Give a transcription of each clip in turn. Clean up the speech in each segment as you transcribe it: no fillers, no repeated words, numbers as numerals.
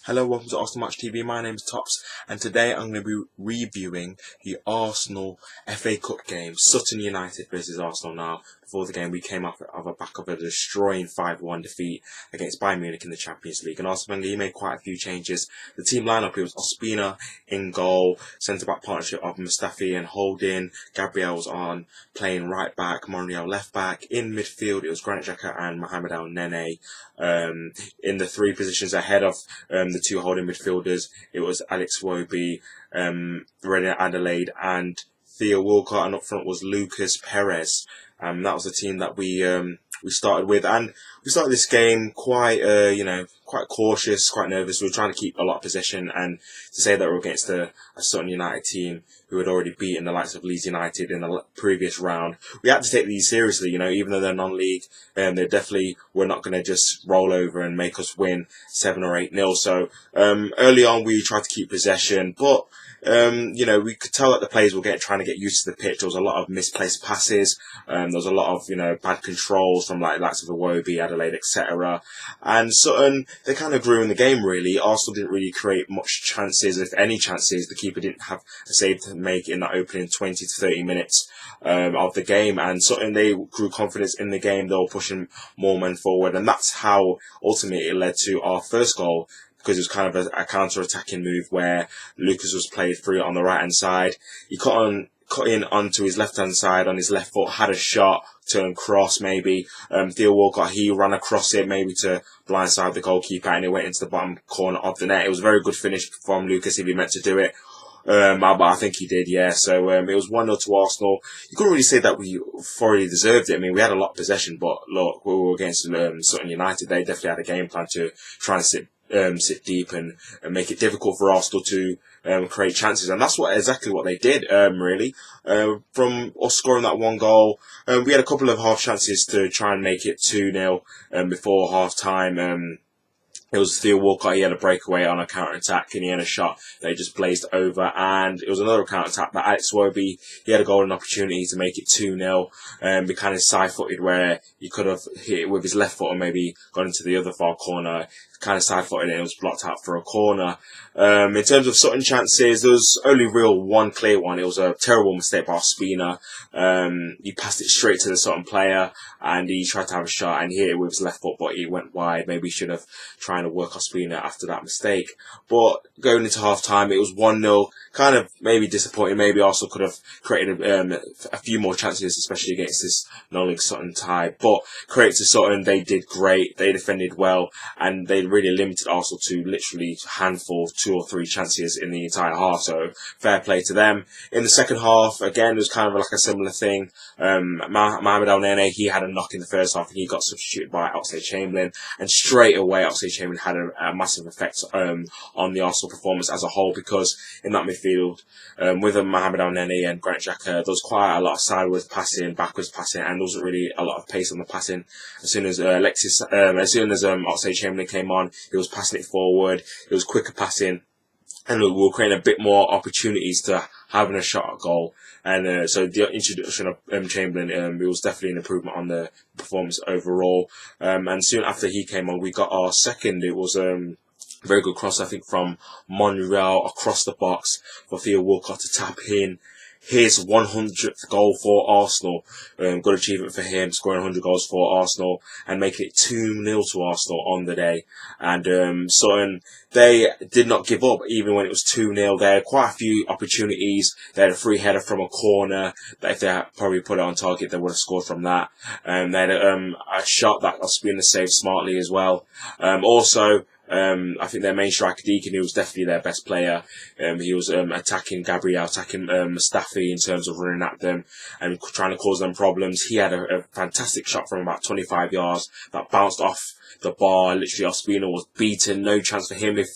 Hello, welcome to Arsenal Match TV. My name is Tops, and today I'm going to be reviewing the Arsenal FA Cup game, Sutton United versus Arsenal. Now, before the game, we came off of a back of a destroying 5-1 defeat against Bayern Munich in the Champions League. And Arsene Wenger, he made quite a few changes. The team lineup, it was Ospina in goal, centre-back partnership of Mustafi and Holding. Gabriel was on, playing right back, Monreal left back. In midfield, it was Granit Xhaka and Mohamed El Nene. In the three positions ahead of the two holding midfielders, it was Alex Iwobi, Renan Adelaide and Theo Walcott, and up front was Lucas Perez. That was the team that we started with, and we started this game quite quite cautious, quite nervous. We were trying to keep a lot of possession, and to say that we're against a Sutton United team who had already beaten the likes of Leeds United in the previous round, we had to take these seriously. Even though they're non-league, they definitely were not going to just roll over and make us win 7 or 8-0. So early on, we tried to keep possession, but we could tell that the players were trying to get used to the pitch. There was a lot of misplaced passes. There was a lot of, bad controls from likes of Iwobi, Adelaide, etc. And Sutton, they kind of grew in the game, really. Arsenal didn't really create much chances, if any chances. The keeper didn't have a save to make in that opening 20 to 30 minutes of the game. And Sutton, they grew confidence in the game. They were pushing more men forward. And that's how, ultimately, it led to our first goal, because it was kind of a counter-attacking move where Lucas was played through on the right-hand side. He cut in onto his left-hand side on his left foot, had a shot, turn cross maybe. Theo Walcott, he ran across it maybe to blindside the goalkeeper, and it went into the bottom corner of the net. It was a very good finish from Lucas if he meant to do it. But I think he did, yeah. So it was 1-0 to Arsenal. You couldn't really say that we thoroughly deserved it. I mean, we had a lot of possession, but look, we were against Sutton United. They definitely had a game plan to try and sit deep and make it difficult for Arsenal to create chances, and that's exactly what they did. Really, from us scoring that one goal, we had a couple of half chances to try and make it 2-0 before half time. It was Theo Walcott, he had a breakaway on a counter-attack, and he had a shot that he just blazed over, and it was another counter-attack that Alex Iwobi, he had a golden opportunity to make it 2-0, he kind of side-footed where he could have hit it with his left foot and maybe gone into the other far corner, kind of side-footed, and it was blocked out for a corner. In terms of Sutton chances, there was only one clear one. It was a terrible mistake by Ospina. He passed it straight to the Sutton player, and he tried to have a shot and hit it with his left foot, but he went wide. Maybe he should have tried to work Ospina after that mistake. But going into half time, it was 1-0. Kind of maybe disappointing. Maybe Arsenal could have created a few more chances, especially against this non-league Sutton tie. But credit to Sutton, they did great. They defended well, and they really limited Arsenal to literally a handful, 2 or 3 chances in the entire half. So fair play to them. In the second half, again, it was kind of like a similar thing. Mohamed El Nene, he had a knock in the first half, and he got substituted by Oxlade-Chamberlain, and straight away Oxlade-Chamberlain had a massive effect on the Arsenal performance as a whole, because in that midfield, with Mohamed El Nene and Granit Xhaka, there was quite a lot of sideways passing, backwards passing, and there wasn't really a lot of pace on the passing. As soon as Oxlade-Chamberlain came on, he was passing it forward, it was quicker passing, and we were creating a bit more opportunities to having a shot at goal. And so the introduction of Chamberlain, it was definitely an improvement on the performance overall. And soon after he came on, we got our second. It was very good cross, I think, from Monreal across the box for Theo Walcott to tap in his 100th goal for Arsenal. Good achievement for him, scoring 100 goals for Arsenal and making it 2-0 to Arsenal on the day. And Sutton, they did not give up even when it was 2-0. They had quite a few opportunities. They had a free header from a corner that if they had probably put it on target, they would have scored from that. They had a shot that Ospina saved smartly as well. I think their main striker, Deacon, who was definitely their best player. He was attacking Gabriel, attacking Mustafi in terms of running at them and trying to cause them problems. He had a fantastic shot from about 25 yards that bounced off the bar. Literally, Ospina was beaten. No chance for him. If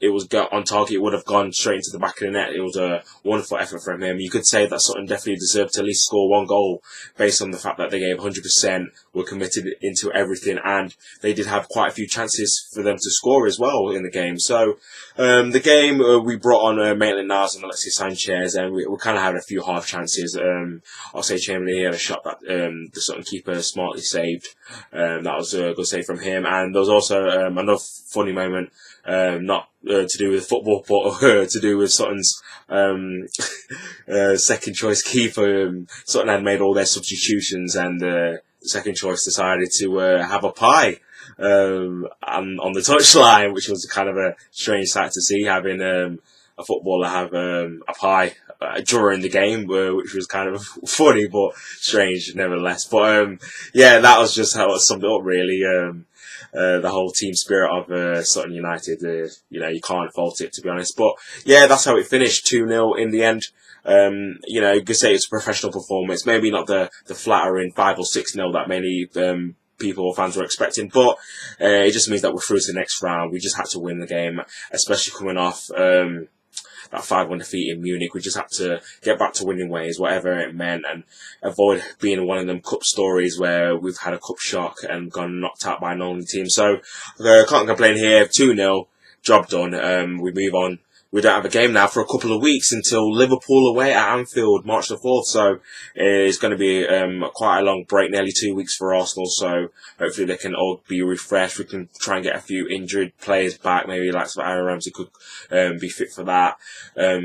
it was on target, it would have gone straight into the back of the net. It was a wonderful effort from him. You could say that Sutton definitely deserved to at least score 1 goal based on the fact that they gave 100%, were committed into everything, and they did have quite a few chances for them to score as well in the game. So the game, we brought on Maitland-Niles and Alexis Sanchez, and we kind of had a few half chances. Oxlade-Chamberlain, he had a shot that the Sutton keeper smartly saved. That was good save from him. And there was also another funny moment, not to do with football, but to do with Sutton's second choice keeper. Sutton had made all their substitutions, and second choice decided to have a pie on the touchline, which was kind of a strange sight to see, having a footballer have a pie during the game, which was kind of funny but strange nevertheless. But yeah, that was just how it summed it up, really. The whole team spirit of Sutton United, you can't fault it, to be honest. But yeah, that's how it finished, 2-0 in the end. You could say it's a professional performance, maybe not the flattering 5 or 6-0 that many people or fans were expecting, but it just means that we're through to the next round. We just had to win the game, especially coming off that 5-1 defeat in Munich. We just had to get back to winning ways, whatever it meant, and avoid being one of them cup stories where we've had a cup shock and gone knocked out by an only team. So can't complain here. 2-0, job done. We move on. We don't have a game now for a couple of weeks until Liverpool away at Anfield, March the 4th. So it's going to be quite a long break, nearly 2 weeks for Arsenal. So hopefully they can all be refreshed. We can try and get a few injured players back. Maybe like Aaron Ramsey could be fit for that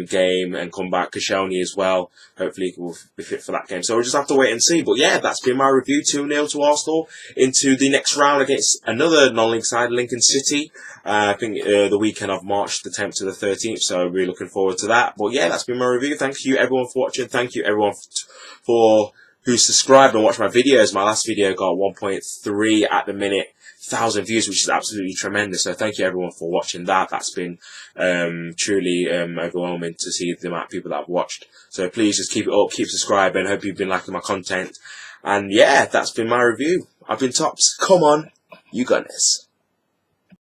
game and come back. Koscielny as well. Hopefully he will be fit for that game. So we'll just have to wait and see. But yeah, that's been my review. 2-0 to Arsenal into the next round against another non-league side, Lincoln City. I think the weekend of March the 10th to the 13th. So really looking forward to that. But yeah, that's been my review. Thank you everyone for watching. Thank you everyone for who subscribed and watched my videos. My last video got 1.3 at the minute thousand views, which is absolutely tremendous. So thank you everyone for watching that. That's been truly overwhelming to see the amount of people that have watched. So please just keep it up, keep subscribing. Hope you've been liking my content. And yeah, that's been my review. I've been Tops. Come on, you got this.